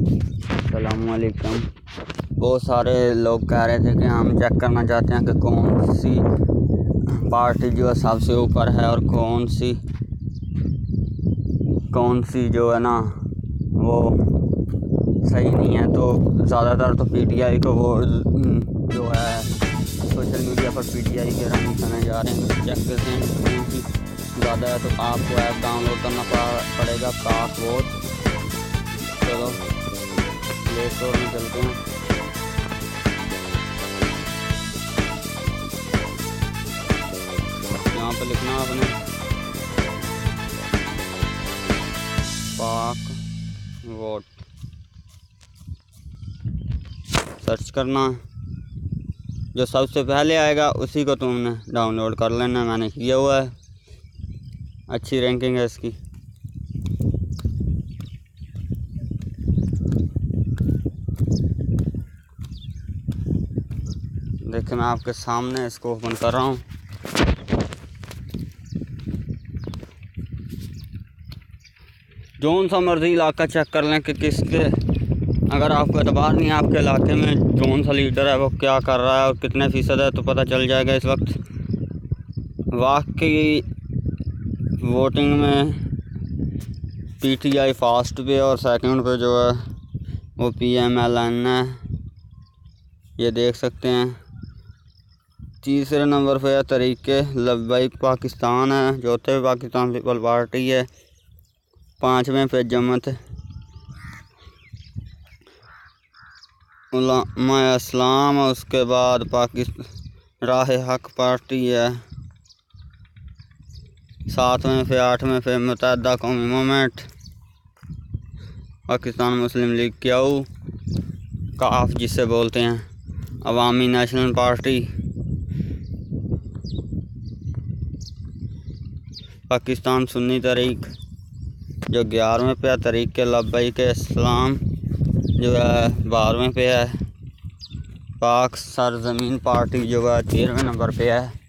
अस्सलामुअलैकुम। बहुत सारे लोग कह रहे थे कि हम चेक करना चाहते हैं कि कौन सी पार्टी जो है सबसे ऊपर है और कौन सी जो है ना वो सही नहीं है। तो ज़्यादातर तो पीटीआई को वो जो है सोशल मीडिया पर पीटीआई के रंग खाने जा रहे हैं। चेक करते हैं कौन सी ज़्यादा है। तो आपको ऐप डाउनलोड करना पड़ेगा पाक वोट। चलो प्ले स्टोर में चलते हैं। यहाँ पर लिखना आपने पाक वोट, सर्च करना। जो सबसे पहले आएगा उसी को तुमने डाउनलोड कर लेना। मैंने किया हुआ है, अच्छी रैंकिंग है इसकी। देखिए मैं आपके सामने इसको ओपन कर रहा हूँ। जौन सा मर्जी इलाका चेक कर लें कि किसके, अगर आपको एतबार नहीं है आपके इलाके में कौन सा लीडर है, वो क्या कर रहा है और कितने फ़ीसद है, तो पता चल जाएगा इस वक्त। वाकई वोटिंग में पीटीआई फास्ट पे और सेकंड पे जो है वो पीएमएलएन है, ये देख सकते हैं। तीसरे नंबर पे है तरीके लब्बैक पाकिस्तान है, चौथे पे पाकिस्तान पीपल पार्टी है, पाँचवें पे जमात उलमा इस्लाम, उसके बाद पाकिस्तान राह हक पार्टी है, सातवें पे आठवें पे मुत्तहिदा कौमी मूवमेंट, पाकिस्तान मुस्लिम लीग क्याऊ काफ जिसे बोलते हैं, अवामी नेशनल पार्टी, पाकिस्तान सुन्नी तरीक जो 11वें पे है, तरीके लब्बैक इस्लाम जो है 12वें पे है, पाक सरजमीन पार्टी जो है 13वें नंबर पे है।